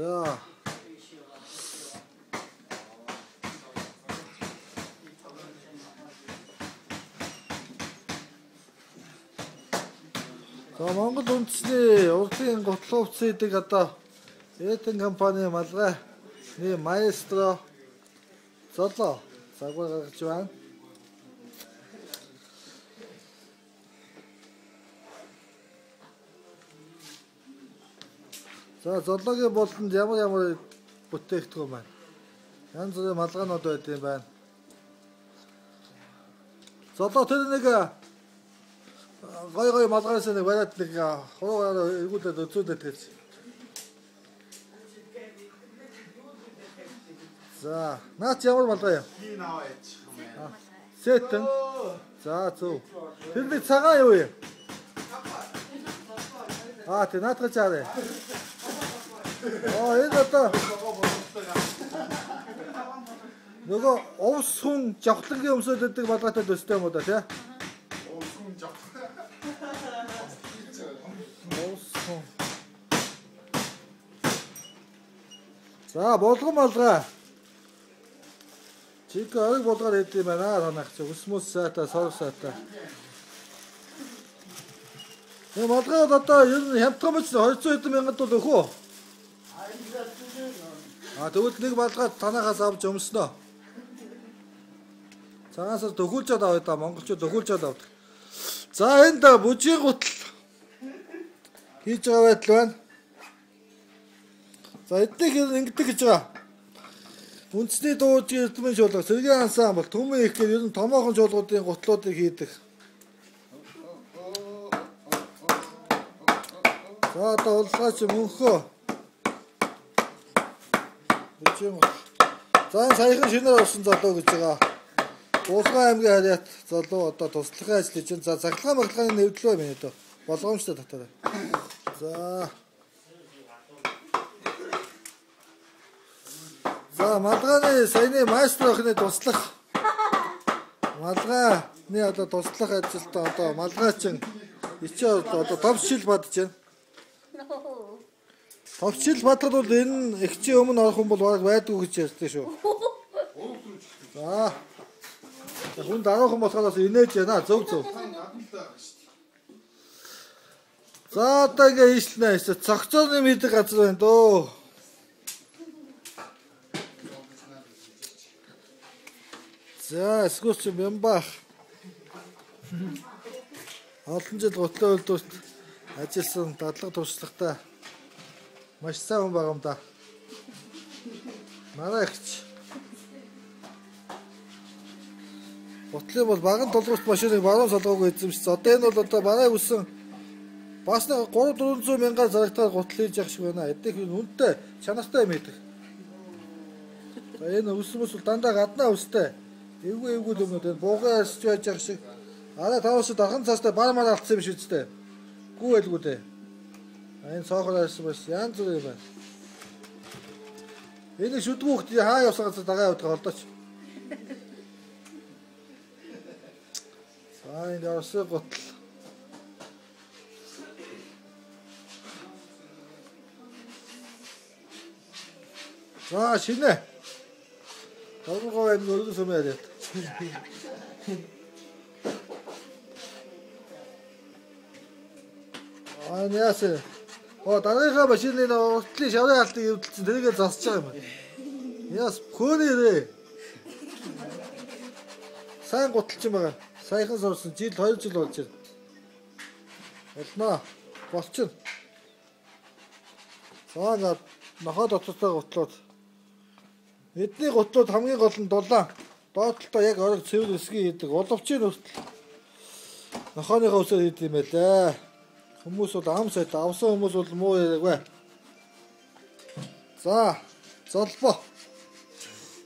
За. За Монгол үндэсний урлагийн гутлын хувцас хийдэг одоо Этэн компани малгай маэстро золоо цагаар гаргаж байна. За золоогийн болонд ямар бүтээгдэхүүн байна. Янз бүрийн малгаанууд байд юм байна. Золоо тэр нэг гой малгайс нэг бариад нэг хуруугаар эргүүлээд үзүүлээд гэж. За, наач ямар малгай юм? Сэтэн. За, зөв. Тэр нэг цагаан юу юм? Тэ наатгаж авъя. Энэ одоо нөгөө овс хүн жавхлагын өмсөд өгдөг малгайтай төстэй юм уу да тий? Овс хүн жавхлаг. Овс хүн. За, болгон малгай. Чиг ориг болгоор хийд юм байна танах чи өсмөс сайтай сорог сайтай. Энэ малгай бол одоо ер нь хямдхан мөч 200 хэдэн мянгад бол өх үү? Тэгвэл нэг малгай танахаас авч өмснөө. Цагаас төгүүлж аваад да монголчууд төгүүлж аваад. За энд бүжгийн гутал хийж байгаа байдал байна. За эднийг ингэдэг гэж байгаа. Үндэсний дуугийн эрдэмэн шуулга сэргийн ансамбл төмөн их гэр ер нь томоохон шуулгуудын гутлуудыг хийдэг. За одоо улгаач мөнхөө. За энэ саяхан шинээр орсон залуу гэж байгаа. Улгаан аймгийн харьяат залуу одоо туслахын ажил хийж байна. За цахилгаан баглагын нэвдлөө байна одоо. Болгоомжтой татаарай. За малгайны саяны маэстро охины туслах. Малгайны одоо туслах ажилд одоо малгайчин ичээ одоо товчил бадж байна. Товчил бадгад бол энэ ихчийн өмнө орох хүн бол бараг байдгүй гэж ярьдаг шүү. За. Хүн дараахан болохоос инээж байна. Зөв. За одоо ингээ хийлнэ. Цогцооны мэддэг газар байна дөө. За эсгүүч юм бах. Олон жил гутлын үйлдвэрт ажилласан дадлага туршлагатай маш сайн хүн байгаа юм да. Манай ихч гутлын бол баган толгост машиныг баруун солгоогүй эзэмшсэн. Одоо энэ бол одоо манай үсэн бас нэг 300-400 мянгаар зарагтаар гутал хийж явах шиг байна. Эдгээр үнэтэй чанартай юм хийдэг. За энэ үсмэс бол дандаа гаднаа үстэй. Эвгүй юмнууд энэ буугаа арсч байж явах шиг. Араа таваас дахан цаастай бар мар алдсан юм шиг үстэй. Гүү байлгүй дээ. Энэ цоохоор арсан бас янз бүр юм байна. Энэ шүдгүү хөлт хаа явсан газар дагаа явдаг холдооч. За энэ орсон гутал. За шинэ. Толгой энэ өргөн сүмээ яриад. Яасан. Дараагийн машины уртлын шаврын алтыг эвдэлсэн тэрийгээ засч байгаа юм байна. Яас хөөнөрөө. Сайн гуталчин байгаа. Саяхан сурсан жил 2 жил болж байна. Болно. Болчихно. За нохоо дотоостой гутлууд. Эдний гутлууд хамгийн гол нь дулаан. Доотлолтоо яг орог цэвэр өсгий хийдэг. Уловчийн хүртэл нохооныхоо өсөөр хийдэг юм байлаа. Хүмүүс бол ам сайт авсан хүмүүс бол муу яриаггүй. За, золбоо.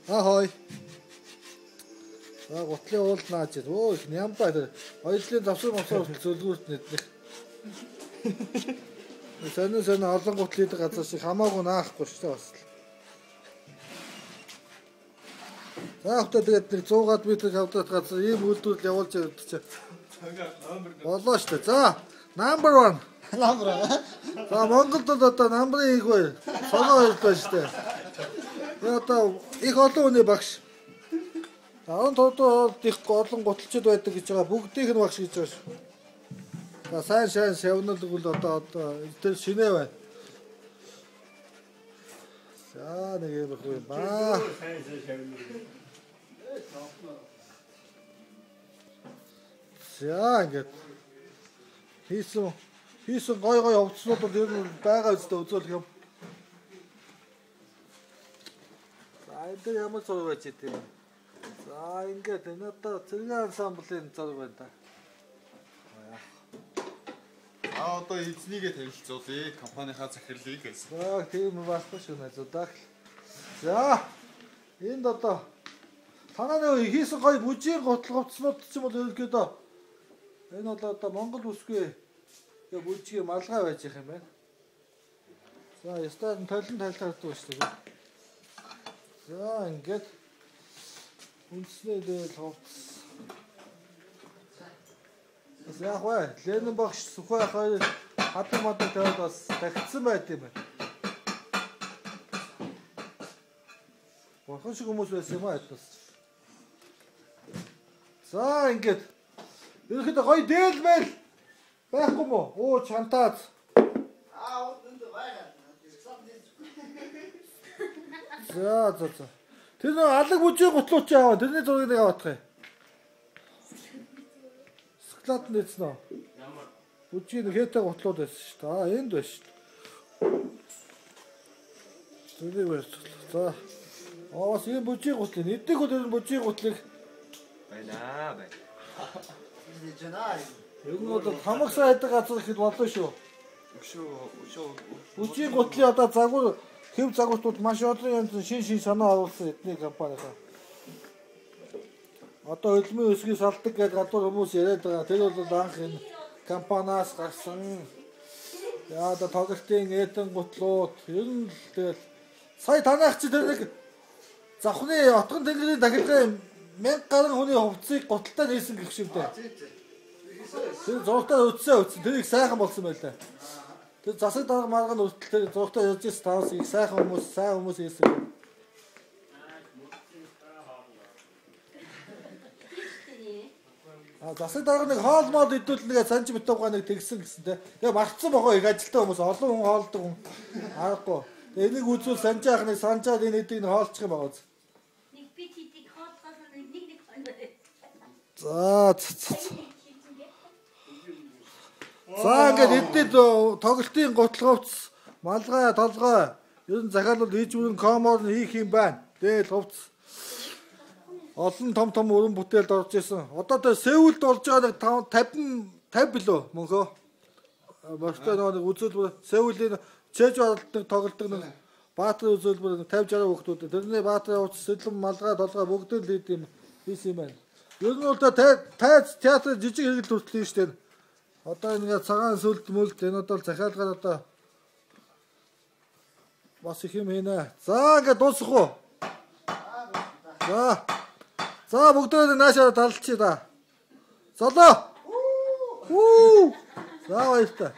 Хой. За, гутлын уул нааж. Өө их нямбай тэр. Хоёулын завсар зөвлгүүрт нэднэх. Сонин олон гутал хийдэг газар шиг хамаагүй наахгүй шүү дээ бас. За, автаа тэгээд нэг 100 метр хавдаг газар ийм үйлдвэрлэл явуулж явдаг чи. Болоо шүү дээ. За, number 1. Намбраа. За Монголд бол одоо намбрын их бай. Цогоо хоёр байна шүү дээ. Тэгээ одоо их олон хүний багш. 15 доод их олон гуталчид байдаг гэж байгаа. Бүгдийг нь багш гэж байгаа шүү. За сайн сайн шавнал бол одоо тэр шинэ байна. За нэг юм байна. За ингээд хийсэн гой хувцснууд бол ер нь байгаа үстэй үзүүлэх юм. За энэ ямар зураг байж тийм. За ингээд энэ одоо цэргийн ансамблын зураг байна та. Одоо эзнийгээ танилцуулъя. Компанийнхаа захирлыг гэсэн. За тийм байхгүй шүү найзуудаа. За энд одоо танаа хийсэн гоё бүжийн готлогцнууд ч юм бол ерөнхийдөө энэ бол одоо Монгол үсгүй бүжгийн малгай байж их юм байна. За ястаа толон тайлтардаг шүү дээ. За ингээд үндэснээ дээл хувцс. За хөө Ленин багш Сүхбай хоёр хатан модод тавьад бас тагцсан байт юм байна. Бурхан шиг хүмүүс байсан юм аа бас. За ингээд ерөнхийдөө гоё дээлмэл байхгүй мó? Оо чантаад. За. Тэр нэг алаг бүжийн гутлууч аваа. Тэрний зургийг нэг аваадах юм. Склад нэцнэ. Ямар? Бүжийн хэтэ гутлууд байсан шүү дээ. Энд байна шүү дээ. Тэрийг барьж. За. Бас энэ бүжийн гутлыг эднийх бол энэ бүжийн гутлыг Байна. ер нь бол хамагсаа байдаг газар ихэд болно шүү. Өшөө. Бүжийн гутлын одоо загвар хэв загвартууд маш олон янз шин санаа оруулсан эдний компанигаа. Одоо хөлмийн өсгий салдаг гэж гадуур хүмүүс яриад байгаа. Тэр бол анх энэ компаниас гарсан. Яа одоо тоглолтын эдэн гутлууд ер нь тэгэл сая танайх чи тэр нэг завхны отгон тэнгэрийн дахилгын 1000 гаруй хүний хувцсыг гуталтай нээсэн гэх шиг дээ. Тэр зургатаа үтсэн. Тэр их сайхан болсон байлаа. Тэр засаг дарга марган үртэл тэр зургатаа явж ирсэн тавс их сайхан хүмүүс, сайн хүмүүс ийсэн. Засаг дарга нэг хоол мод идвэл нэг санж битүүга нэг тэгсэн гэсэн те. Тэгээ марцсан бохоо их ажилтаа хүмүүс олон хүн хоолдог хүн аргагүй. Тэгээ энийг үзвэл санжаах нэг санжаад энэ эдийг нь хоолчих юм байгаа. Нэг бит хитийг хоолцоос нэг хоолой. За ингээд эднийд тоглолтын гутлговц малгай толгой ер нь захиалбал хийж бүрэн комор хийх юм байна. Дээл хувц олон том өрөн бүтээлд орж исэн. Одоо тэр Сеулд болж байгаа нэг 50 билүү мөнхөө. Бостой нэг үзүүлбэр Сеулийн чэж оролдог тоглолтог нэг Баатар үзүүлбэр 50-60 хүүхдүүд. Тэрний Баатарын хувц сэлэм малгай толгой бүгд л хийд юм хийсэн юм байна. Ер нь бол тайз театр жижиг хэрэгэл хүртэл юм штэ. Одоо ингээ цагаан сүлд мүлд энэ одоо захиалгаар одоо бас их юм хийнэ. За ингээ дуусах уу? За бүгдөө наашаа талчи да. Солоо. За баярлалаа.